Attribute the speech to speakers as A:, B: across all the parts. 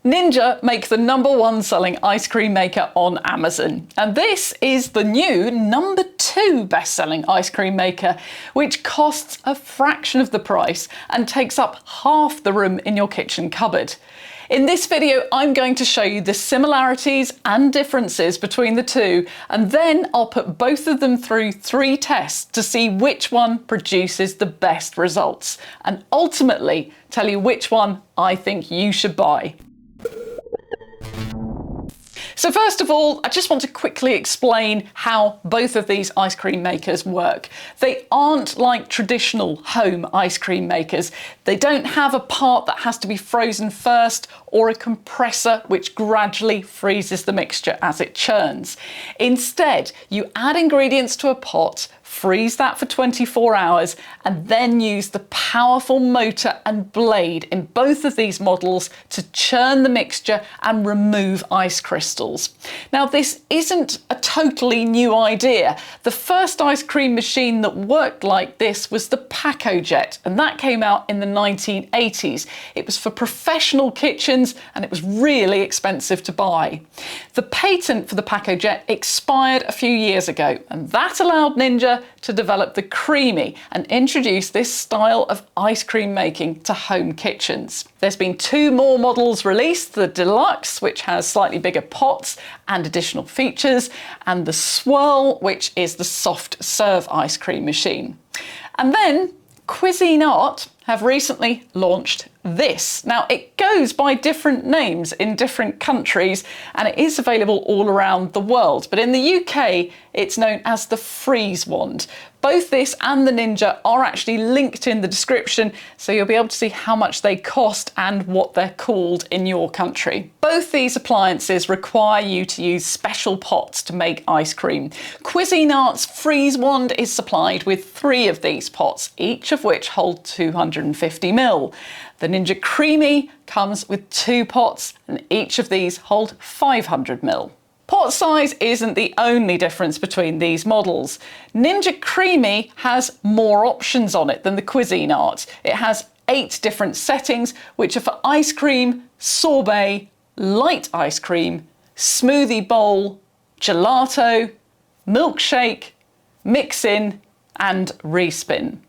A: Ninja make the #1 selling ice cream maker on Amazon, and this is the new #2 best-selling ice cream maker, which costs a fraction of the price and takes up half the room in your kitchen cupboard. In this video, I'm going to show you the similarities and differences between the two, and then I'll put both of them through 3 tests to see which one produces the best results, and ultimately tell you which one I think you should buy. So first of all, I just want to quickly explain how both of these ice cream makers work. They aren't like traditional home ice cream makers. They don't have a part that has to be frozen first or a compressor which gradually freezes the mixture as it churns. Instead, you add ingredients to a pot, freeze that for 24 hours, and then use the powerful motor and blade in both of these models to churn the mixture and remove ice crystals. Now, this isn't a totally new idea. The first ice cream machine that worked like this was the PacoJet, and that came out in the 1980s. It was for professional kitchens and it was really expensive to buy. The patent for the PacoJet expired a few years ago, and that allowed Ninja to develop the Creami and introduce this style of ice cream making to home kitchens. There's been 2 more models released, the Deluxe, which has slightly bigger pots and additional features, and the Swirl, which is the soft serve ice cream machine. And then Cuisinart have recently launched this. Now, it goes by different names in different countries and it is available all around the world, but in the UK it's known as the Freeze Wand. Both this and the Ninja are actually linked in the description, so you'll be able to see how much they cost and what they're called in your country. Both these appliances require you to use special pots to make ice cream. Cuisinart's Freeze Wand is supplied with 3 of these pots, each of which hold 250 ml. The Ninja Creami comes with 2 pots, and each of these hold 500 ml. Pot size isn't the only difference between these models. Ninja Creami has more options on it than the Cuisinart. It has 8 different settings, which are for ice cream, sorbet, light ice cream, smoothie bowl, gelato, milkshake, mix-in, and respin.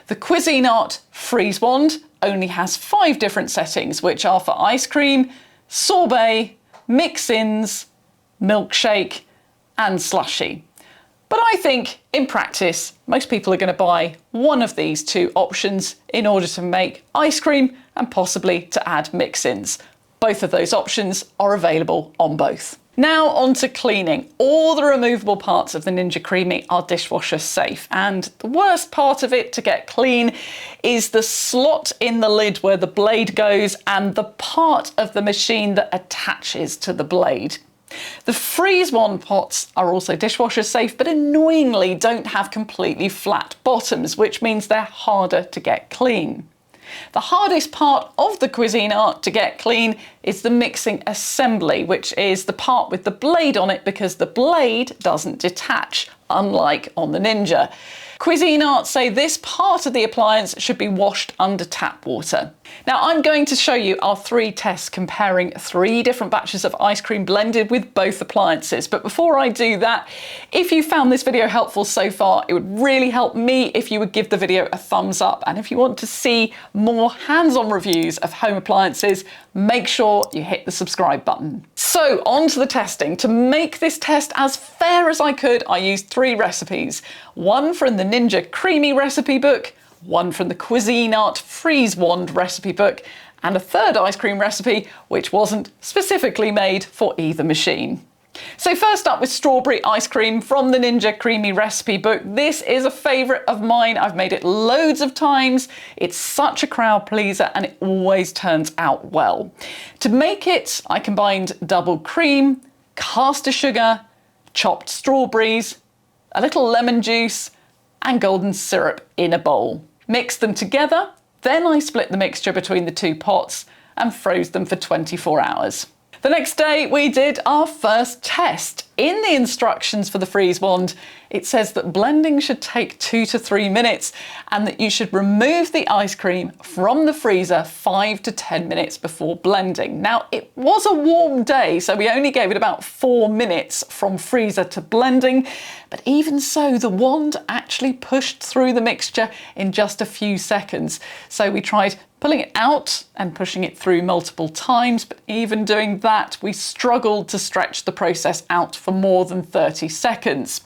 A: The Cuisinart Freeze Wand only has 5 different settings, which are for ice cream, sorbet, mix-ins, milkshake, and slushy. But I think in practice, most people are going to buy one of these 2 options in order to make ice cream and possibly to add mix-ins. Both of those options are available on both. Now on to cleaning. All the removable parts of the Ninja Creami are dishwasher safe, and the worst part of it to get clean is the slot in the lid where the blade goes and the part of the machine that attaches to the blade. The Freeze Wand pots are also dishwasher safe, but annoyingly don't have completely flat bottoms, which means they're harder to get clean. The hardest part of the Cuisinart to get clean is the mixing assembly, which is the part with the blade on it because the blade doesn't detach, unlike on the Ninja. Cuisinart say this part of the appliance should be washed under tap water. Now, I'm going to show you our 3 tests comparing 3 different batches of ice cream blended with both appliances. But before I do that, if you found this video helpful so far, it would really help me if you would give the video a thumbs up. And if you want to see more hands-on reviews of home appliances, make sure you hit the subscribe button. So on to the testing. To make this test as fair as I could, I used 3 recipes. 1 from the Ninja Creami recipe book, 1 from the Cuisinart Freeze Wand recipe book, and a 3rd ice cream recipe which wasn't specifically made for either machine. So first up with strawberry ice cream from the Ninja Creami recipe book. This is a favourite of mine. I've made it loads of times. It's such a crowd pleaser and it always turns out well. To make it, I combined double cream, caster sugar, chopped strawberries, a little lemon juice, and golden syrup in a bowl. Mixed them together, then I split the mixture between the 2 pots and froze them for 24 hours. The next day we did our first test. in the instructions for the freeze wand, it says that blending should take 2 to 3 minutes and that you should remove the ice cream from the freezer 5 to 10 minutes before blending. Now, it was a warm day, so we only gave it about 4 minutes from freezer to blending, but even so, the wand actually pushed through the mixture in just a few seconds. So we tried pulling it out and pushing it through multiple times, but even doing that, we struggled to stretch the process out for more than 30 seconds.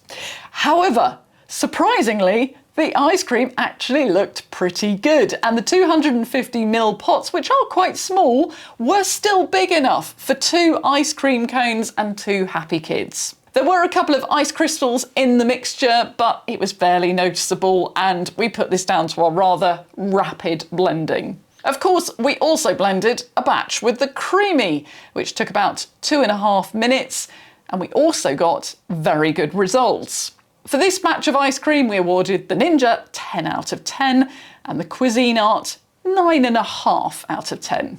A: However, surprisingly, the ice cream actually looked pretty good, and the 250ml pots, which are quite small, were still big enough for 2 ice cream cones and 2 happy kids. There were a couple of ice crystals in the mixture, but it was barely noticeable, and we put this down to our rather rapid blending. Of course, we also blended a batch with the Creami, which took about 2.5 minutes, and we also got very good results. For this batch of ice cream, we awarded the Ninja 10 out of 10 and the Cuisinart 9.5 out of 10.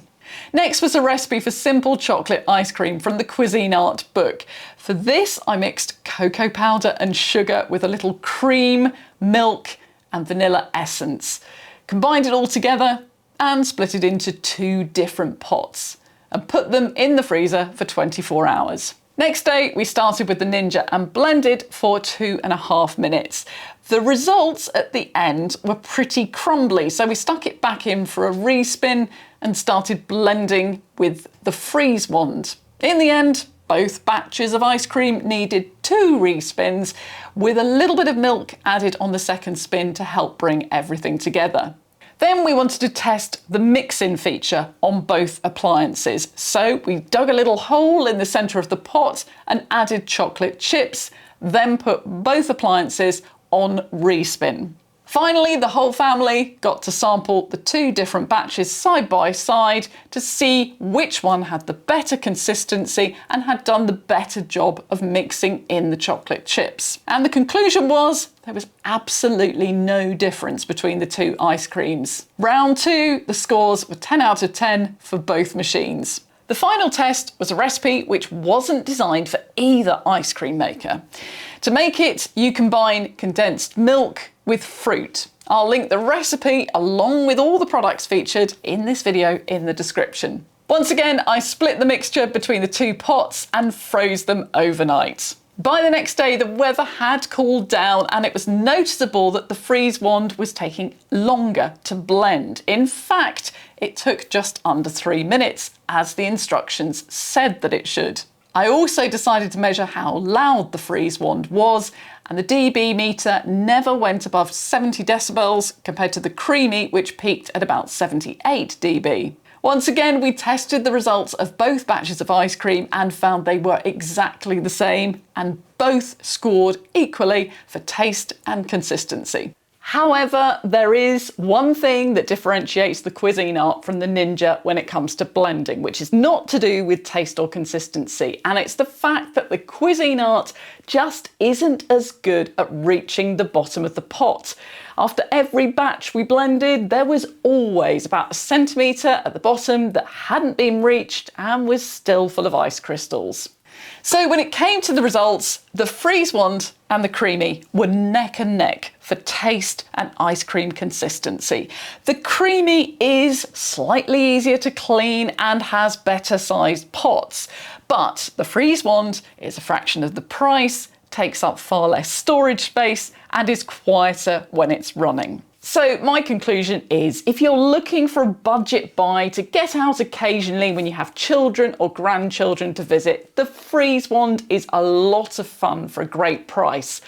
A: Next was a recipe for simple chocolate ice cream from the Cuisinart book. For this, I mixed cocoa powder and sugar with a little cream, milk and vanilla essence. Combined it all together and split it into 2 different pots and put them in the freezer for 24 hours. Next day, we started with the Ninja and blended for 2.5 minutes. The results at the end were pretty crumbly, so we stuck it back in for a respin and started blending with the freeze wand. In the end, both batches of ice cream needed 2 respins, with a little bit of milk added on the second spin to help bring everything together. Then we wanted to test the mix-in feature on both appliances. So we dug a little hole in the centre of the pot and added chocolate chips, then put both appliances on respin. Finally, the whole family got to sample the 2 different batches side by side to see which one had the better consistency and had done the better job of mixing in the chocolate chips. And the conclusion was there was absolutely no difference between the 2 ice creams. Round 2, the scores were 10 out of 10 for both machines. The final test was a recipe which wasn't designed for either ice cream maker. To make it, you combine condensed milk with fruit. I'll link the recipe along with all the products featured in this video in the description. Once again, I split the mixture between the 2 pots and froze them overnight. By the next day, the weather had cooled down and it was noticeable that the freeze wand was taking longer to blend. In fact, it took just under 3 minutes, as the instructions said that it should. I also decided to measure how loud the freeze wand was, and the dB meter never went above 70 decibels compared to the Creami, which peaked at about 78 dB. Once again, we tested the results of both batches of ice cream and found they were exactly the same, and both scored equally for taste and consistency. However, there is one thing that differentiates the Cuisinart from the Ninja when it comes to blending, which is not to do with taste or consistency, and it's the fact that the Cuisinart just isn't as good at reaching the bottom of the pot. After every batch we blended, there was always about 1 centimetre at the bottom that hadn't been reached and was still full of ice crystals. So when it came to the results, the freeze wand and the Creami were neck and neck for taste and ice cream consistency. The Creami is slightly easier to clean and has better sized pots, but the freeze wand is a fraction of the price, takes up far less storage space and is quieter when it's running. So my conclusion is, if you're looking for a budget buy to get out occasionally when you have children or grandchildren to visit, the freeze wand is a lot of fun for a great price.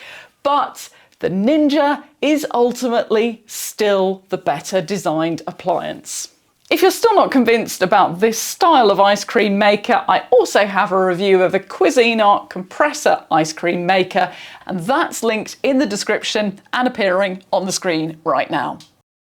A: But the Ninja is ultimately still the better designed appliance. If you're still not convinced about this style of ice cream maker, I also have a review of a Cuisinart compressor ice cream maker, and that's linked in the description and appearing on the screen right now.